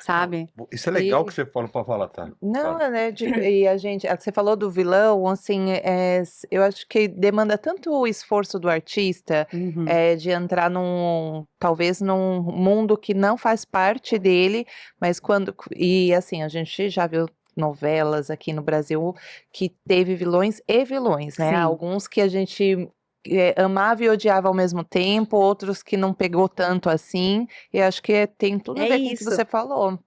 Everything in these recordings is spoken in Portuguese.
sabe? Isso é legal que você fala para falar, tá? Não, Fala. né? E a gente, você falou do vilão, assim, eu acho que demanda tanto o esforço do artista Uhum. de entrar talvez num mundo que não faz parte dele, mas e assim, a gente já viu novelas aqui no Brasil que teve vilões e vilões, né? Sim. Alguns que a gente amava e odiava ao mesmo tempo, outros que não pegou tanto assim, e acho que tem tudo a É ver com o que isso. você falou.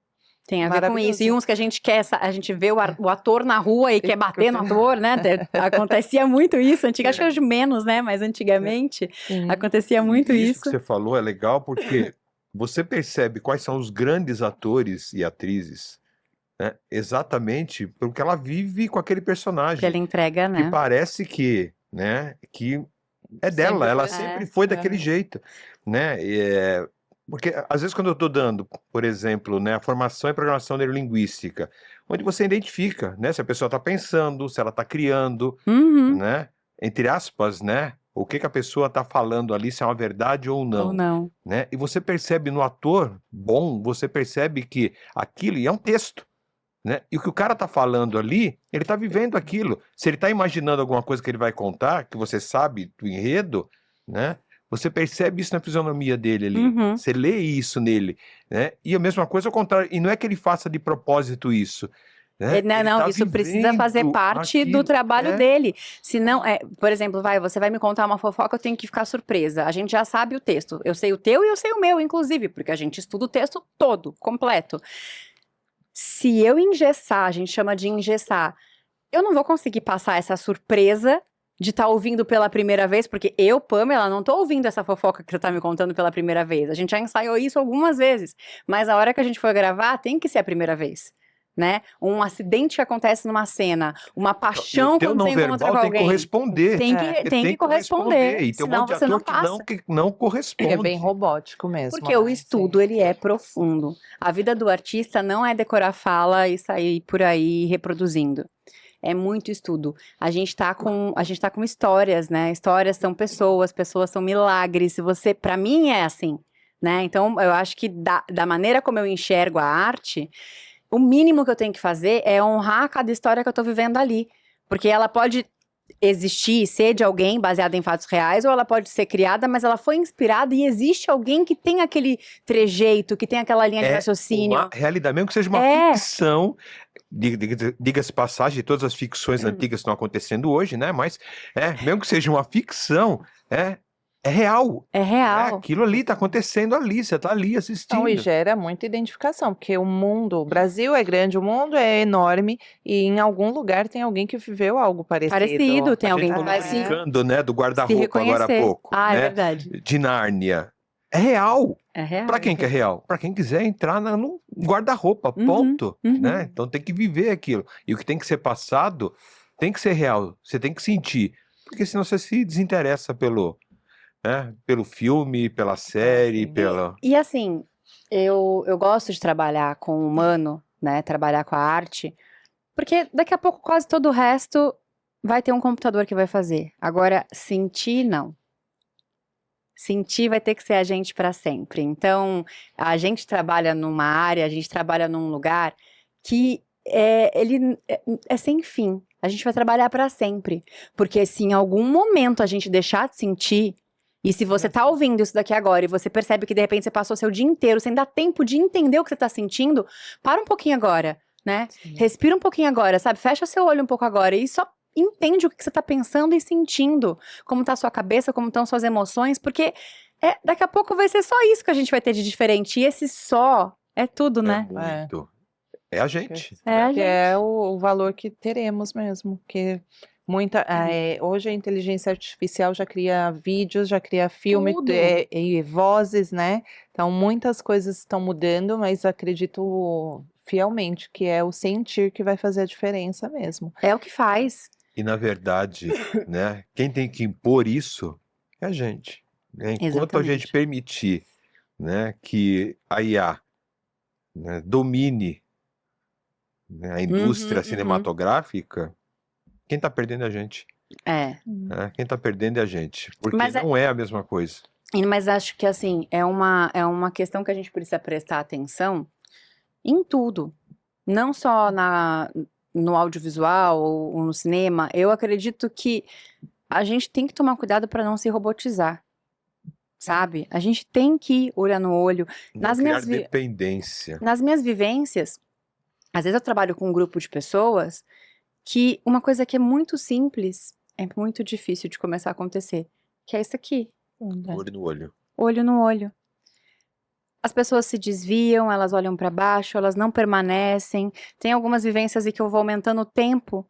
Tem a ver com isso. E Maravilhoso. uns que a gente quer, a gente vê o ator na rua e quer bater no ator, né? Acontecia muito isso. Acho que hoje menos, né? Mas antigamente Sim. acontecia muito Isso isso. que você falou é legal porque você percebe quais são os grandes atores e atrizes, né? Exatamente porque ela vive com aquele Que personagem. ela entrega, Que né? parece que, né, que é dela, Sempre ela foi sempre assim. foi daquele jeito, né? Porque às vezes quando eu estou dando, por exemplo, né, a formação e programação neurolinguística, onde você identifica, né, se a pessoa está pensando, se ela está criando, Uhum. né, entre aspas, né, o que a pessoa está falando ali, se é uma verdade ou Ou não, não. né? E você percebe no ator bom, você percebe que aquilo é um texto. Né? E o que o cara tá falando ali, ele tá vivendo aquilo. Se ele tá imaginando alguma coisa que ele vai contar, que você sabe do enredo, né? Você percebe isso na fisionomia dele ali. Uhum. Você lê isso nele, né? E a mesma coisa ao contrário. E não é que ele faça de propósito isso, né? Ele Não, tá isso precisa fazer vivendo parte do aquilo. trabalho dele. Se não, por exemplo, você vai me contar uma fofoca, eu tenho que ficar surpresa. A gente já sabe o texto. Eu sei o teu e eu sei o meu, inclusive, porque a gente estuda o texto todo, completo. Se eu engessar, a gente chama de engessar, eu não vou conseguir passar essa surpresa de estar ouvindo pela primeira vez, porque eu, Pamela, não tô ouvindo essa fofoca que você tá me contando pela primeira vez. A gente já ensaiou isso algumas vezes, mas a hora que a gente for gravar, tem que ser a primeira vez, né? Um acidente que acontece numa cena, uma E o paixão teu quando não você encontra verbal com tem que alguém. corresponder. Tem É. que, tem que corresponder, E tem um senão monte de você não ator passa. que não Que corresponde. é bem robótico mesmo. Porque o né? estudo, ele é profundo. A vida do artista não é decorar fala e sair por aí reproduzindo. É muito estudo. A gente tá com histórias, né? Histórias são pessoas são milagres. Se você, para mim é assim, né? Então, eu acho que da maneira como eu enxergo a arte, o mínimo que eu tenho que fazer é honrar cada história que eu tô vivendo ali. Porque ela pode existir, ser de alguém baseada em fatos reais, ou ela pode ser criada, mas ela foi inspirada e existe alguém que tem aquele trejeito, que tem aquela linha de raciocínio. Uma realidade, mesmo que seja uma ficção, diga-se passagem, todas as ficções antigas estão acontecendo hoje, né? Mas mesmo que seja uma ficção, é real. É real. Aquilo ali está acontecendo ali, você está ali assistindo. Então, e gera muita identificação, porque o Brasil é grande, o mundo é enorme, e em algum lugar tem alguém que viveu algo parecido. Tem A alguém gente que falou vai se brincando, né, do guarda-roupa agora há reconhecer. pouco, Ah, é né? verdade. De Nárnia. É real. É real. Para quem que é real? Para quem quiser entrar no guarda-roupa, Uhum, ponto, uhum. né? Então tem que viver aquilo. E o que tem que ser passado tem que ser real. Você tem que sentir, porque senão você se desinteressa pelo filme, pela série, sim. pela... E assim, eu gosto de trabalhar com o humano, né? Trabalhar com a arte, porque daqui a pouco quase todo o resto vai ter um computador que vai fazer. Agora, sentir, não. Sentir vai ter que ser a gente para sempre. Então, a gente trabalha numa área, a gente trabalha num lugar que ele é sem fim. A gente vai trabalhar para sempre. Porque se em algum momento a gente deixar de sentir, e se você tá ouvindo isso daqui agora e você percebe que de repente você passou seu dia inteiro sem dar tempo de entender o que você tá sentindo, para um pouquinho agora, né? Sim. Respira um pouquinho agora, sabe? Fecha seu olho um pouco agora e só entende o que você tá pensando e sentindo. Como tá a sua cabeça, como estão suas emoções, porque daqui a pouco vai ser só isso que a gente vai ter de diferente. E esse só é tudo, né? É muito. É a gente. É a Que gente. é o valor que teremos mesmo, que hoje a inteligência artificial já cria vídeos, já cria filme Tudo. e vozes, né? Então muitas coisas estão mudando, mas acredito fielmente que é o sentir que vai fazer a diferença mesmo. É o que faz. E na verdade, né, quem tem que impor isso é a gente, né? Enquanto a gente Exatamente. permitir, né, que a IA, né, domine, né, a indústria Uhum. cinematográfica, quem está perdendo é a gente, É. né? Quem está perdendo é a gente, porque Mas não é a mesma coisa. Mas acho que assim, é uma questão que a gente precisa prestar atenção em tudo. Não só no audiovisual ou no cinema. Eu acredito que a gente tem que tomar cuidado para não se robotizar, sabe? A gente tem que olhar no olho. Não criar dependência. Nas minhas vivências, às vezes eu trabalho com um grupo de pessoas que uma coisa que é muito simples é muito difícil de começar a acontecer, que é isso aqui, Olho no olho. olho no olho. As pessoas se desviam, elas olham para baixo, elas não permanecem. Tem algumas vivências em que eu vou aumentando o tempo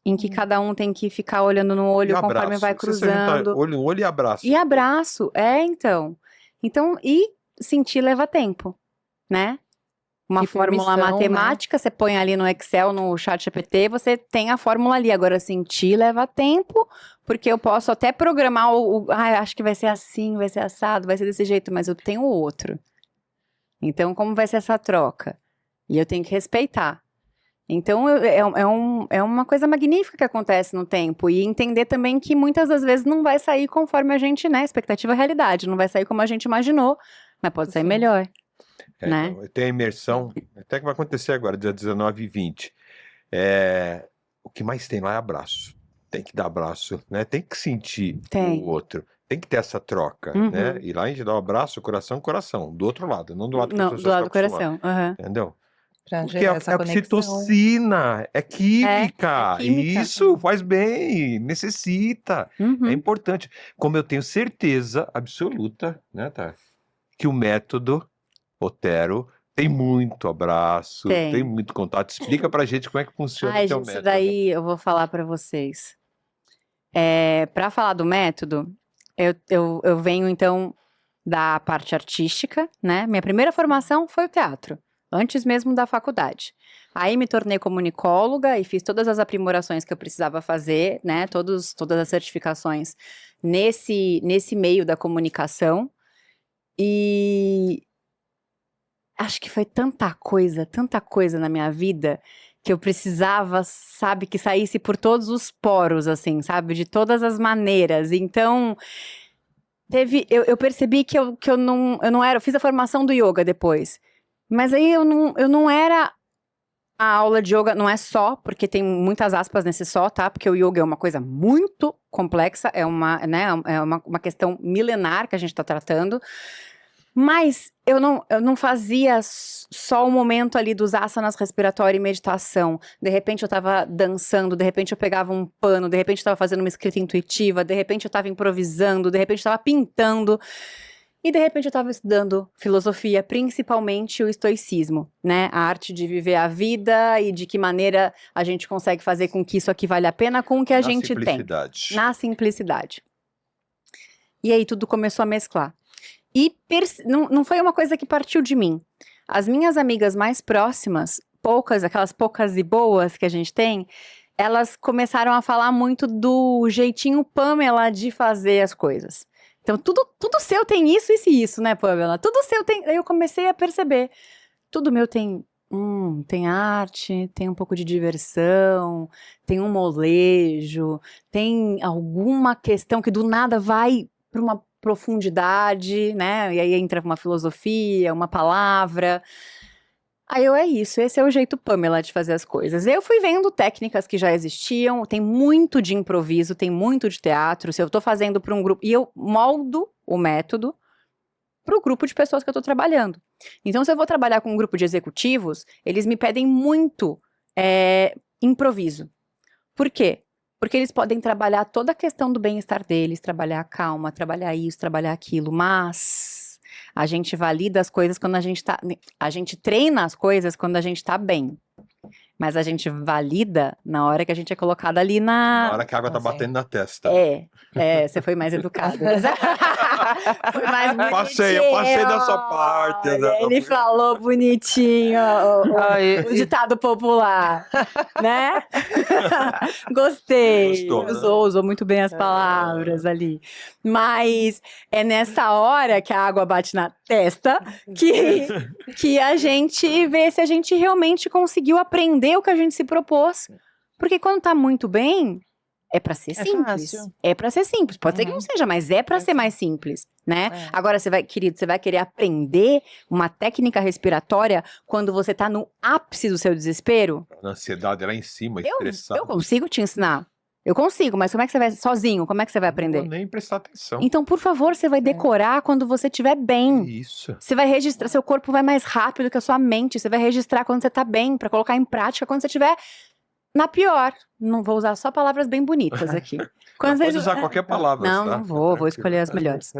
em que cada um tem que ficar olhando no olho E conforme abraço. vai Se você juntar cruzando. olho no olho e abraço. E abraço, então. Então, e sentir leva tempo, né? Uma E fórmula permissão, né? matemática, você põe ali no Excel, no ChatGPT, você tem a fórmula ali. Agora, sentir leva tempo, porque eu posso até programar acho que vai ser assim, vai ser assado, vai ser desse jeito, mas eu tenho outro. Então, como vai ser essa troca? E eu tenho que respeitar. Então, é uma coisa magnífica que acontece no tempo. E entender também que muitas das vezes não vai sair conforme a gente, né? Expectativa é realidade. Não vai sair como a gente imaginou, mas pode sair Sim. melhor. Né? Então, tem a imersão, até que vai acontecer agora, dia 19 e 20. O que mais tem lá é abraço. Tem que dar abraço, né? Tem que sentir Tem. o outro. Tem que ter essa troca, Uhum. né? E lá a gente dá um abraço, coração, coração. Do outro lado, não do lado que as Não, pessoas do lado do estão acostumadas. coração. Aham. Entendeu? Pra Porque gerar é essa conexão. oxitocina, é química. É química. E isso faz bem, necessita. Uhum. É importante. Como eu tenho certeza absoluta, né, tá? Que o método Otero tem muito abraço, Tem. tem muito contato. Explica pra gente como é que funciona Ai, o teu gente, isso método. daí eu vou falar pra vocês. Para falar do método, eu venho então da parte artística, né? Minha primeira formação foi o teatro, antes mesmo da faculdade. Aí me tornei comunicóloga e fiz todas as aprimorações que eu precisava fazer, né? Todas as certificações nesse meio da comunicação. E acho que foi tanta coisa na minha vida que eu precisava, sabe, que saísse por todos os poros, assim, sabe, de todas as maneiras. Então, eu percebi que eu não era, eu fiz a formação do yoga depois, mas aí eu não era, a aula de yoga não é só, porque tem muitas aspas nesse só, tá, porque o yoga é uma coisa muito complexa, é uma questão milenar que a gente tá tratando. Mas eu não fazia só o momento ali dos asanas respiratório e meditação. De repente eu tava dançando, de repente eu pegava um pano, de repente eu tava fazendo uma escrita intuitiva, de repente eu tava improvisando, de repente eu tava pintando. E de repente eu tava estudando filosofia, principalmente o estoicismo, né? A arte de viver a vida e de que maneira a gente consegue fazer com que isso aqui vale a pena com o que a gente tem. Simplicidade. Na simplicidade. E aí tudo começou a mesclar. E não foi uma coisa que partiu de mim. As minhas amigas mais próximas, aquelas poucas e boas que a gente tem, elas começaram a falar muito do jeitinho Pamela de fazer as coisas. Então, tudo seu tem isso, isso e isso, né, Pamela? Tudo seu tem... Aí eu comecei a perceber. Tudo meu tem arte, tem um pouco de diversão, tem um molejo, tem alguma questão que do nada vai para uma profundidade, né? E aí entra uma filosofia, uma palavra. Aí esse é o jeito Pamela de fazer as coisas. Eu fui vendo técnicas que já existiam, tem muito de improviso, tem muito de teatro. Se eu tô fazendo para um grupo, e eu moldo o método para o grupo de pessoas que eu tô trabalhando. Então, se eu vou trabalhar com um grupo de executivos, eles me pedem muito improviso. Por quê? Porque eles podem trabalhar toda a questão do bem-estar deles, trabalhar a calma, trabalhar isso, trabalhar aquilo, mas a gente valida as coisas quando a gente treina as coisas quando a gente tá bem. Mas a gente valida na hora que a gente é colocado ali Na hora que a água tá batendo na testa. Você foi mais educado. Foi mais bonitinho. Eu passei dessa parte. Ele falou bonitinho o ditado popular, né? Gostei. Gostou, Usou muito bem as palavras ali. Mas é nessa hora que a água bate na testa que a gente vê se a gente realmente conseguiu aprender o que a gente se propôs. Porque quando tá muito bem, É pra ser É simples. fácil. É pra ser simples. Pode ser que Uhum. não seja, mas é pra É ser sim. mais simples, né? É. Agora, querido, você vai querer aprender uma técnica respiratória quando você tá no ápice do seu desespero? A ansiedade lá em cima, Eu estressado. consigo te ensinar. Eu consigo, mas como é que você vai sozinho? Como é que você vai Não aprender? vou nem prestar atenção. Então, por favor, você vai decorar quando você estiver bem. Isso. Você vai registrar, seu corpo vai mais rápido que a sua mente. Você vai registrar quando você tá bem, pra colocar em prática quando você estiver na pior. Não vou usar só palavras bem bonitas aqui. Quando Pode você- usar qualquer palavra, Não, tá? não vou escolher as melhores.